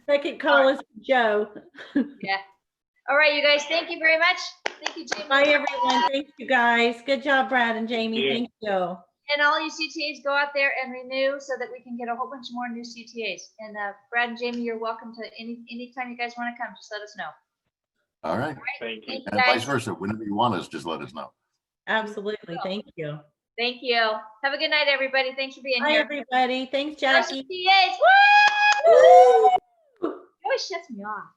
Second call is Joe. Yeah. All right, you guys, thank you very much. Thank you, Jamie. Bye, everyone. Thank you, guys. Good job, Brad and Jamie. Yeah. Thank you. And all you CTAs, go out there and renew so that we can get a whole bunch more new CTAs. And Brad and Jamie, you're welcome to anytime you guys want to come, just let us know. All right. Thank you. Thank you, And vice guys. versa. Whenever you want us, just let us know. Absolutely. Thank you. Thank you. Have a good night, everybody. Thanks for being Bye, here. everybody. Thanks, Go Jackie. CTAs. Woo! It always shuts me off.